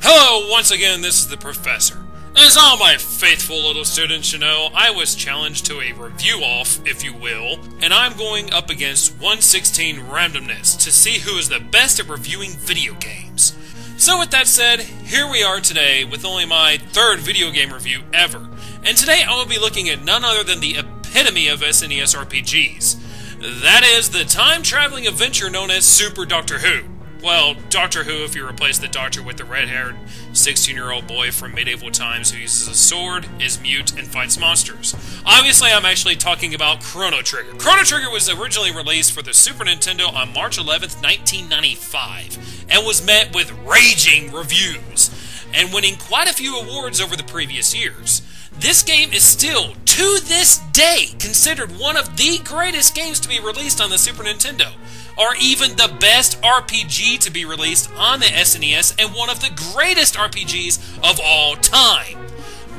Hello, once again, this is the Professor. As all my faithful little students should know, I was challenged to a review-off, if you will, and I'm going up against 116 randomness to see who is the best at reviewing video games. So with that said, here we are today with only my third video game review ever, and today I will be looking at none other than the epitome of SNES RPGs. That is the time-traveling adventure known as Super Doctor Who. Well, Doctor Who if you replace the Doctor with the red-haired 16-year-old boy from medieval times who uses a sword, is mute, and fights monsters. Obviously, I'm actually talking about Chrono Trigger. Chrono Trigger was originally released for the Super Nintendo on March 11th, 1995, and was met with raging reviews, and winning quite a few awards over the previous years. This game is still, to this day, considered one of the greatest games to be released on the Super Nintendo, or even the best RPG to be released on the SNES, and one of the greatest RPGs of all time.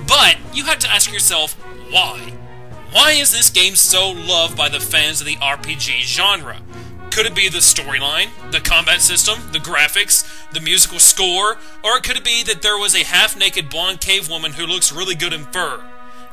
But you have to ask yourself, why? Why is this game so loved by the fans of the RPG genre? Could it be the storyline, the combat system, the graphics, the musical score, or could it be that there was a half-naked blonde cave woman who looks really good in fur?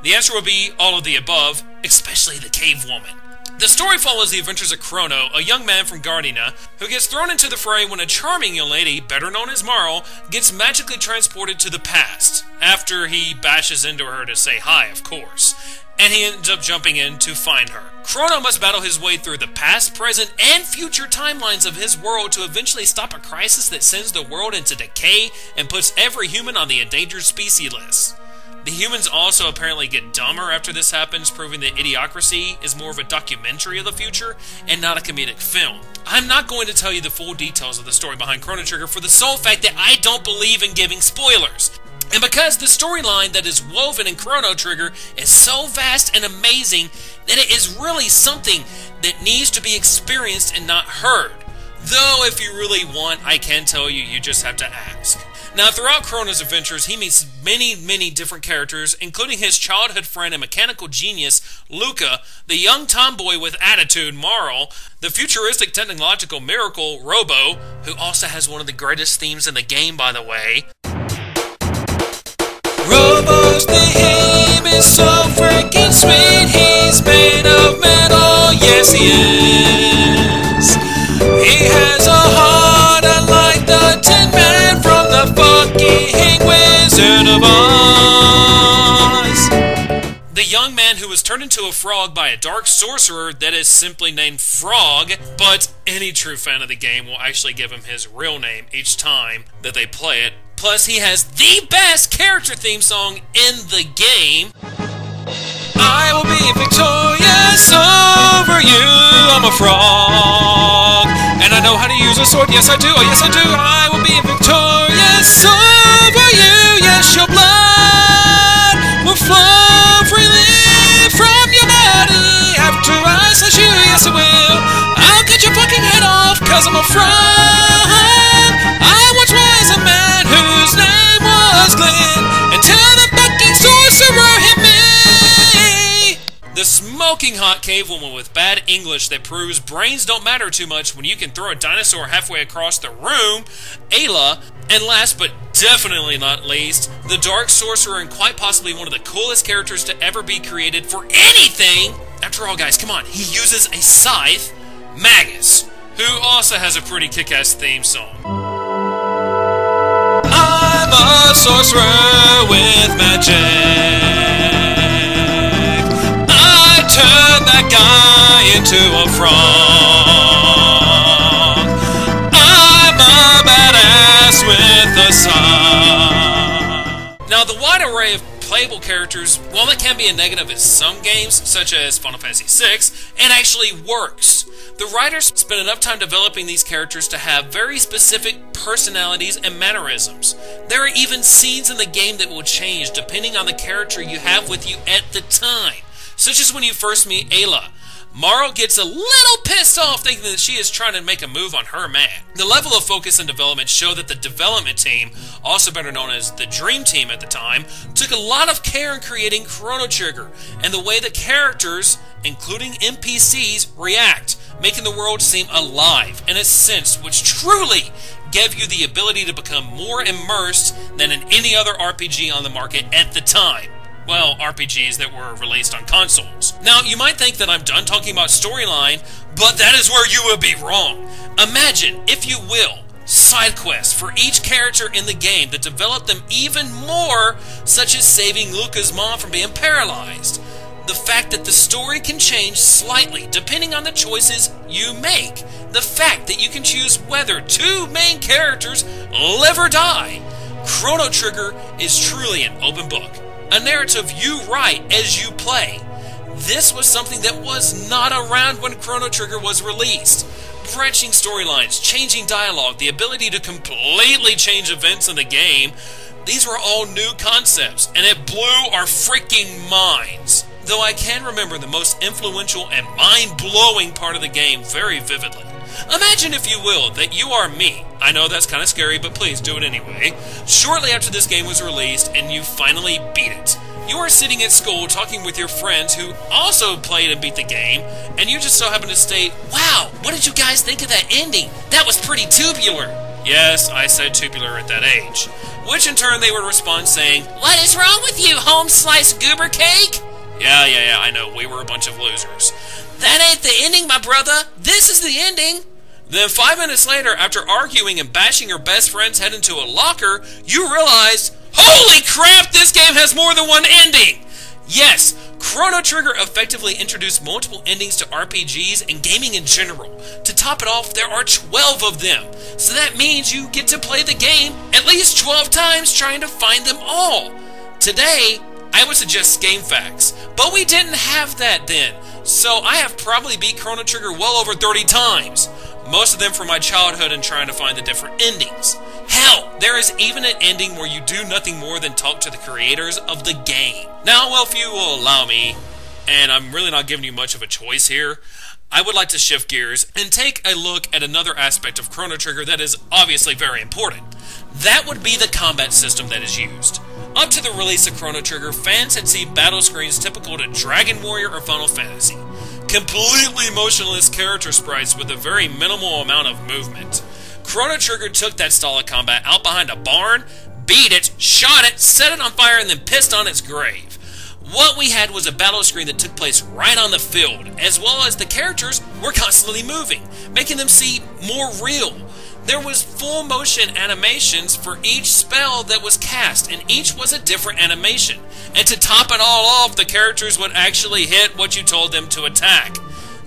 The answer would be all of the above, especially the cave woman. The story follows the adventures of Chrono, a young man from Gardena, who gets thrown into the fray when a charming young lady, better known as Marl, gets magically transported to the past, after he bashes into her to say hi, of course, and he ends up jumping in to find her. Chrono must battle his way through the past, present, and future timelines of his world to eventually stop a crisis that sends the world into decay and puts every human on the endangered species list. The humans also apparently get dumber after this happens, proving that Idiocracy is more of a documentary of the future and not a comedic film. I'm not going to tell you the full details of the story behind Chrono Trigger for the sole fact that I don't believe in giving spoilers. And because the storyline that is woven in Chrono Trigger is so vast and amazing that it is really something that needs to be experienced and not heard. Though if you really want, I can tell you, you just have to ask. Now, throughout Chrono's adventures, he meets many different characters, including his childhood friend and mechanical genius, Luca, the young tomboy with attitude, Marl, the futuristic technological miracle, Robo, who also has one of the greatest themes in the game, by the way. Robo's theme is so freaking sweet, he's made of metal, yes he is. He has a heart unlike the Tin Man from the fucking Wizard of Oz. The young man who was turned into a frog by a dark sorcerer that is simply named Frog, but any true fan of the game will actually give him his real name each time that they play it. Plus, he has the best character theme song in the game. I will be victorious over you, I'm a frog, and I know how to use a sword, yes I do, oh yes I do. I will be victorious over you, yes your blood will flow freely from your body. After I slash you, yes I will, I'll cut your fucking head off, cause I'm a frog. I once was a man whose name was Glenn, until the fucking sorcerer hit me. The smoking hot cave woman with bad English that proves brains don't matter too much when you can throw a dinosaur halfway across the room, Ayla, and last but definitely not least, the dark sorcerer and quite possibly one of the coolest characters to ever be created for anything. After all, guys, come on, he uses a scythe, Magus, who also has a pretty kick-ass theme song. I'm a sorcerer with magic. Turn that guy into a frog. I'm a badass with a scythe. Now, the wide array of playable characters, while it can be a negative in some games, such as Final Fantasy VI, it actually works. The writers spent enough time developing these characters to have very specific personalities and mannerisms. There are even scenes in the game that will change depending on the character you have with you at the time. Such as when you first meet Ayla. Marl gets a little pissed off thinking that she is trying to make a move on her man. The level of focus and development show that the development team, also better known as the Dream Team at the time, took a lot of care in creating Chrono Trigger and the way the characters, including NPCs, react, making the world seem alive in a sense which truly gave you the ability to become more immersed than in any other RPG on the market at the time. Well, RPGs that were released on consoles. Now, you might think that I'm done talking about storyline, but that is where you would be wrong. Imagine, if you will, side quests for each character in the game that develop them even more, such as saving Luca's mom from being paralyzed. The fact that the story can change slightly depending on the choices you make. The fact that you can choose whether two main characters live or die. Chrono Trigger is truly an open book. A narrative you write as you play. This was something that was not around when Chrono Trigger was released. Branching storylines, changing dialogue, the ability to completely change events in the game, these were all new concepts, and it blew our freaking minds. Though I can remember the most influential and mind-blowing part of the game very vividly. Imagine, if you will, that you are me. I know that's kind of scary, but please do it anyway. Shortly after this game was released, and you finally beat it. You are sitting at school talking with your friends who also played and beat the game, and you just so happen to state, "Wow, what did you guys think of that ending? That was pretty tubular." Yes, I said tubular at that age. Which in turn they would respond saying, "What is wrong with you, home-sliced goober cake?" Yeah, I know, we were a bunch of losers. "That ain't the ending, my brother. This is the ending." Then 5 minutes later, after arguing and bashing your best friend's head into a locker, you realized, holy crap, this game has more than one ending! Yes, Chrono Trigger effectively introduced multiple endings to RPGs and gaming in general. To top it off, there are 12 of them. So that means you get to play the game at least 12 times trying to find them all. Today, I would suggest GameFAQs, but we didn't have that then. So I have probably beat Chrono Trigger well over 30 times. Most of them from my childhood and trying to find the different endings. Hell, there is even an ending where you do nothing more than talk to the creators of the game. Now, well, if you will allow me, and I'm really not giving you much of a choice here, I would like to shift gears and take a look at another aspect of Chrono Trigger that is obviously very important. That would be the combat system that is used. Up to the release of Chrono Trigger, fans had seen battle screens typical to Dragon Warrior or Final Fantasy. Completely motionless character sprites with a very minimal amount of movement. Chrono Trigger took that style of combat out behind a barn, beat it, shot it, set it on fire, and then pissed on its grave. What we had was a battle screen that took place right on the field, as well as the characters were constantly moving, making them seem more real. There was full motion animations for each spell that was cast, and each was a different animation. And to top it all off, the characters would actually hit what you told them to attack.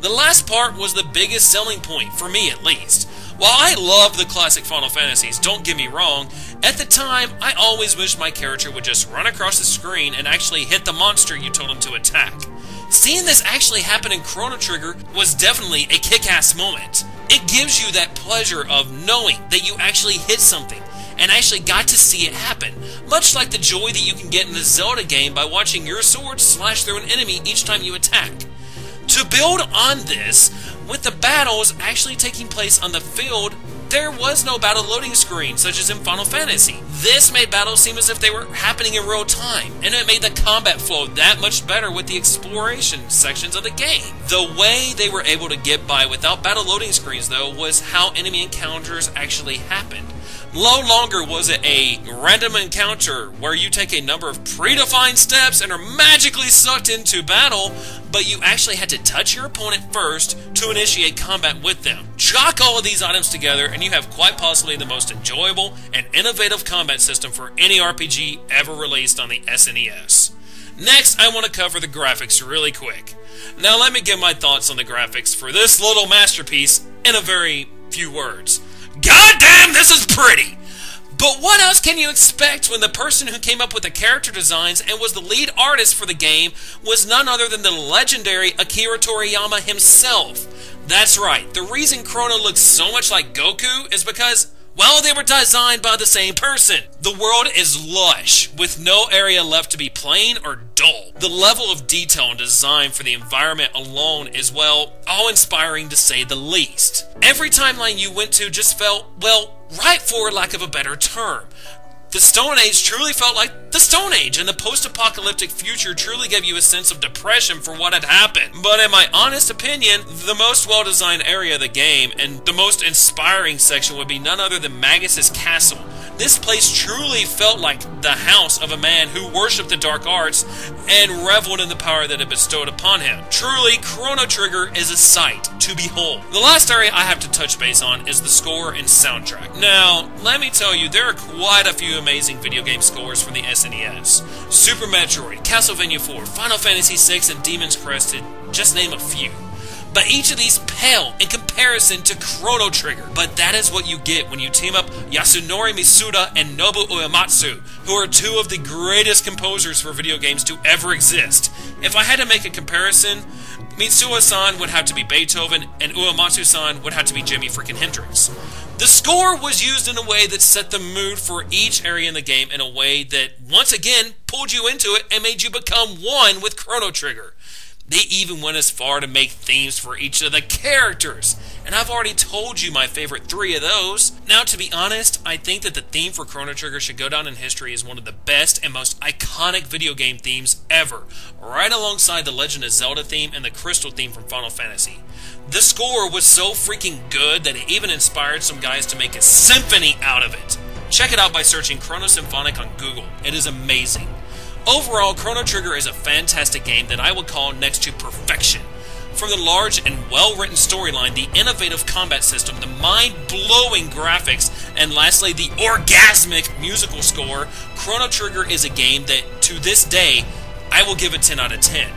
The last part was the biggest selling point, for me at least. While I love the classic Final Fantasies, don't get me wrong, at the time, I always wished my character would just run across the screen and actually hit the monster you told him to attack. Seeing this actually happen in Chrono Trigger was definitely a kick-ass moment. It gives you that pleasure of knowing that you actually hit something and actually got to see it happen, much like the joy that you can get in the Zelda game by watching your sword slash through an enemy each time you attack. To build on this, with the battles actually taking place on the field, there was no battle loading screen, such as in Final Fantasy. This made battles seem as if they were happening in real time, and it made the combat flow that much better with the exploration sections of the game. The way they were able to get by without battle loading screens, though, was how enemy encounters actually happened. No longer was it a random encounter where you take a number of predefined steps and are magically sucked into battle, but you actually had to touch your opponent first to initiate combat with them. Chalk all of these items together and you have quite possibly the most enjoyable and innovative combat system for any RPG ever released on the SNES. Next, I want to cover the graphics really quick. Now let me give my thoughts on the graphics for this little masterpiece in a very few words. God damn, this is pretty! But what else can you expect when the person who came up with the character designs and was the lead artist for the game was none other than the legendary Akira Toriyama himself? That's right, the reason Chrono looks so much like Goku is because, well, they were designed by the same person. The world is lush, with no area left to be plain or dull. The level of detail and design for the environment alone is, well, awe-inspiring to say the least. Every timeline you went to just felt, well, right for lack of a better term. The Stone Age truly felt like the Stone Age, and the post-apocalyptic future truly gave you a sense of depression for what had happened. But in my honest opinion, the most well-designed area of the game, and the most inspiring section, would be none other than Magus's Castle. This place truly felt like the house of a man who worshipped the dark arts and reveled in the power that it bestowed upon him. Truly, Chrono Trigger is a sight to behold. The last area I have to touch base on is the score and soundtrack. Now, let me tell you, there are quite a few amazing video game scores from the SNES. Super Metroid, Castlevania 4, Final Fantasy VI, and Demon's Crest, to just name a few. But each of these pale in comparison to Chrono Trigger. But that is what you get when you team up Yasunori Misuda and Nobuo Uematsu, who are two of the greatest composers for video games to ever exist. If I had to make a comparison, Mitsuo-san would have to be Beethoven, and Uematsu-san would have to be Jimi freaking Hendrix. The score was used in a way that set the mood for each area in the game in a way that, once again, pulled you into it and made you become one with Chrono Trigger. They even went as far to make themes for each of the characters, and I've already told you my favorite 3 of those. Now, to be honest, I think that the theme for Chrono Trigger should go down in history as one of the best and most iconic video game themes ever, right alongside the Legend of Zelda theme and the Crystal theme from Final Fantasy. The score was so freaking good that it even inspired some guys to make a symphony out of it. Check it out by searching Chrono Symphonic on Google. It is amazing. Overall, Chrono Trigger is a fantastic game that I would call next to perfection. From the large and well-written storyline, the innovative combat system, the mind-blowing graphics, and lastly, the orgasmic musical score, Chrono Trigger is a game that, to this day, I will give a 10 out of 10.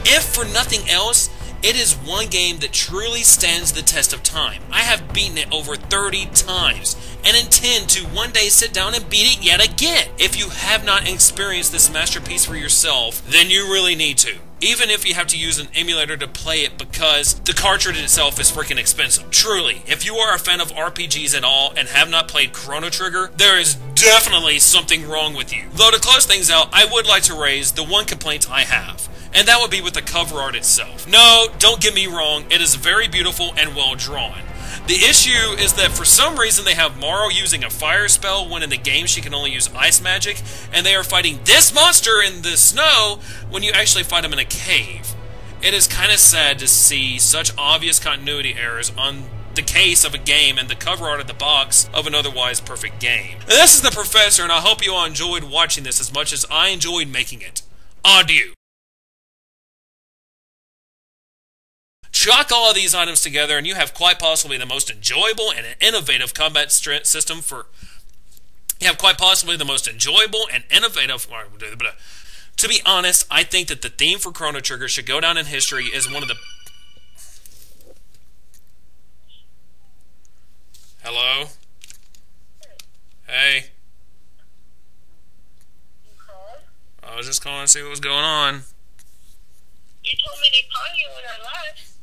If for nothing else, it is one game that truly stands the test of time. I have beaten it over 30 times, and intend to one day sit down and beat it yet again. If you have not experienced this masterpiece for yourself, then you really need to. Even if you have to use an emulator to play it because the cartridge itself is freaking expensive. Truly, if you are a fan of RPGs at all and have not played Chrono Trigger, there is definitely something wrong with you. Though to close things out, I would like to raise the one complaint I have, and that would be with the cover art itself. No, don't get me wrong, it is very beautiful and well drawn. The issue is that for some reason they have Morrow using a fire spell when in the game she can only use ice magic, and they are fighting this monster in the snow when you actually fight him in a cave. It is kind of sad to see such obvious continuity errors on the case of a game and the cover art of the box of an otherwise perfect game. And this is the Professor, and I hope you all enjoyed watching this as much as I enjoyed making it. Adieu. Chalk all of these items together and you have quite possibly the most enjoyable and innovative combat system for... To be honest, I think that the theme for Chrono Trigger should go down in history as one of the... Hello? Hey? I was just calling to see what was going on. You told me to call you when I left.